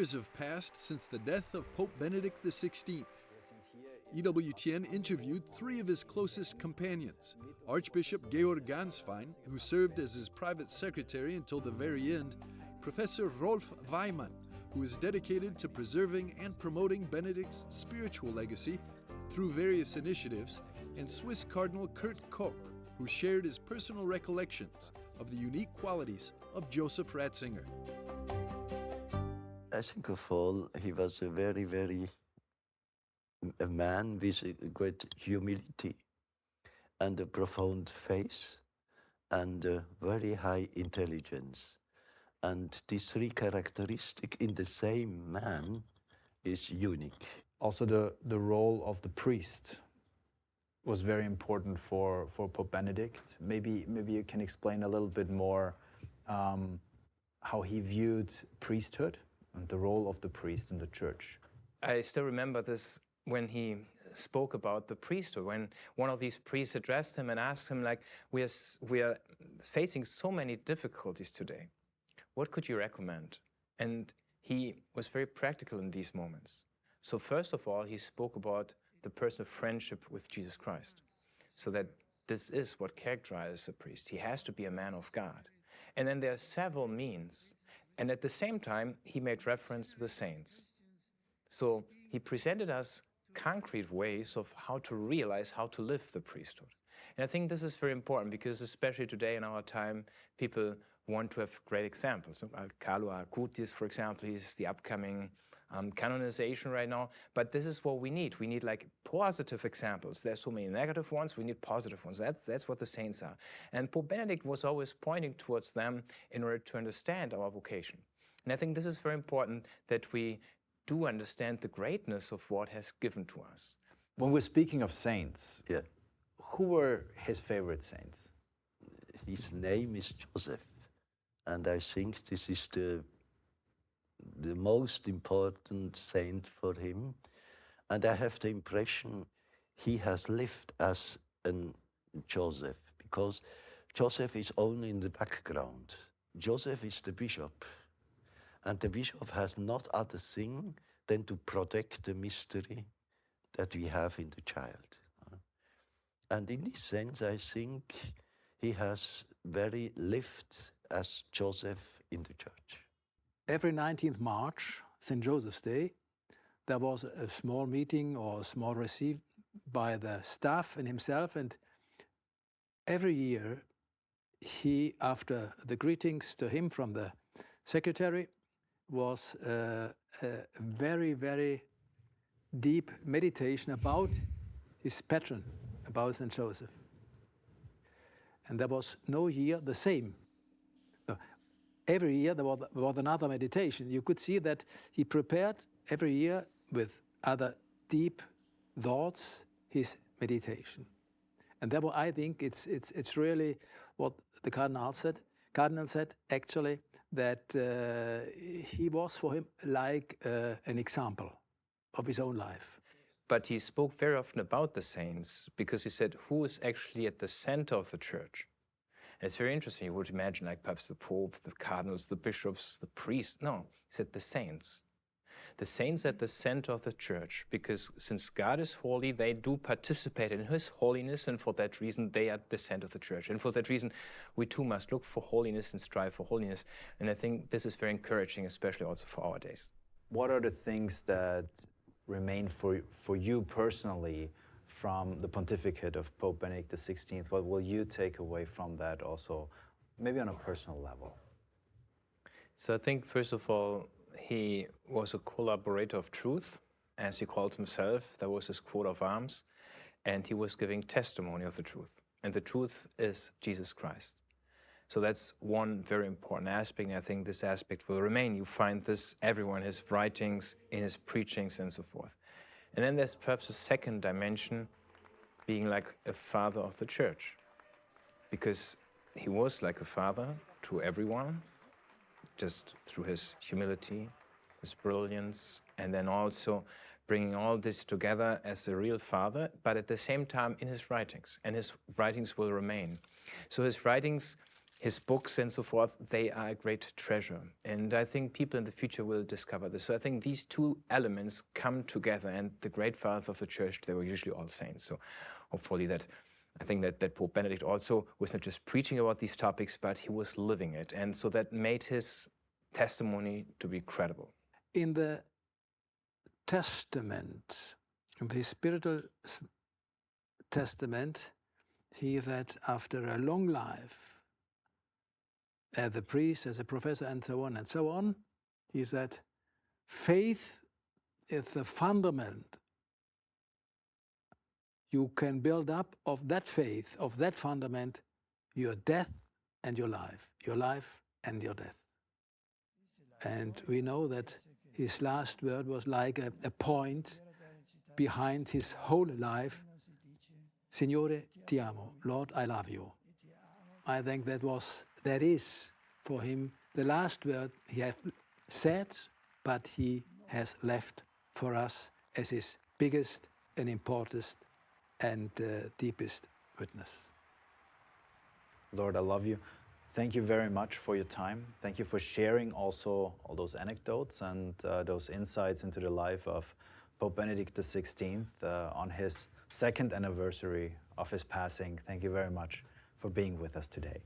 years have passed since the death of Pope Benedict XVI. EWTN interviewed three of his closest companions: Archbishop Georg Gänswein, who served as his private secretary until the very end; Professor Ralph Weimann, who is dedicated to preserving and promoting Benedict's spiritual legacy through various initiatives; and Swiss Cardinal Kurt Koch, who shared his personal recollections of the unique qualities of Joseph Ratzinger. I think of all, he was a man with a great humility and a profound faith and a very high intelligence. And these three characteristics in the same man is unique. Also the role of the priest was very important for Pope Benedict. Maybe you can explain a little bit more how he viewed priesthood and the role of the priest in the church. I still remember this when he spoke about the priesthood, when one of these priests addressed him and asked him, like, we are facing so many difficulties today. What could you recommend? And he was very practical in these moments. So first of all, he spoke about the personal friendship with Jesus Christ, so that this is what characterizes a priest. He has to be a man of God. And then there are several means. And at the same time, he made reference to the saints. So he presented us concrete ways of how to realize, how to live the priesthood. And I think this is very important because especially today in our time, people want to have great examples. Carlo Acutis, for example, is the upcoming canonization right now. But this is what we need. We need like positive examples. There's so many negative ones, we need positive ones. That's what the saints are. And Pope Benedict was always pointing towards them in order to understand our vocation. And I think this is very important that we do understand the greatness of what has given to us. When we're speaking of saints, Yeah. who were his favorite saints? His name is Joseph, and I think this is the most important saint for him. And I have the impression he has lived as a Joseph, because Joseph is only in the background. Joseph is the bishop, and the bishop has not other thing than to protect the mystery that we have in the child. And in this sense, I think he has very lived as Joseph in the church. Every 19th March, St. Joseph's Day, there was a small meeting or a small receive by the staff and himself, and every year he, after the greetings to him from the secretary, was a very, very deep meditation about his patron, about St. Joseph. And there was no year the same. Every year there was another meditation. You could see that he prepared every year with other deep thoughts his meditation. And therefore I think it's really what the Cardinal said. Cardinal said actually that he was for him like an example of his own life. But he spoke very often about the saints because he said, who is actually at the center of the church? And it's very interesting. You would imagine like perhaps the Pope, the cardinals, the bishops, the priests. No, he said the saints. The saints at the center of the church, because since God is holy, they do participate in his holiness, and for that reason, they are at the center of the church. And for that reason, we too must look for holiness and strive for holiness. And I think this is very encouraging, especially also for our days. What are the things that remain for you personally from the pontificate of Pope Benedict XVI? What will you take away from that also, maybe on a personal level? So I think, first of all, he was a collaborator of truth, as he called himself. That was his coat of arms. And he was giving testimony of the truth. And the truth is Jesus Christ. So that's one very important aspect, and I think this aspect will remain. You find this everywhere in his writings, in his preachings, and so forth. And then there's perhaps a second dimension, being like a father of the church. Because he was like a father to everyone, just through his humility, his brilliance, and then also bringing all this together as a real father, but at the same time in his writings, and his writings will remain. So his writings his books and so forth, they are a great treasure. And I think people in the future will discover this. So I think these two elements come together, and the great fathers of the church, they were usually all saints. So hopefully I think that Pope Benedict also was not just preaching about these topics, but he was living it. And so that made his testimony to be credible. In the testament, the spiritual testament, he that after a long life, as a priest, as a professor, and so on, he said, faith is the fundament. You can build up of that faith, of that fundament, your death and your life and your death. And we know that his last word was like a point behind his whole life. Signore, ti amo. Lord, I love you. I think that is for him the last word he has said, but he has left for us as his biggest and importantest and deepest witness. Lord, I love you. Thank you very much for your time. Thank you for sharing also all those anecdotes and those insights into the life of Pope Benedict XVI on his 2nd anniversary of his passing. Thank you very much for being with us today.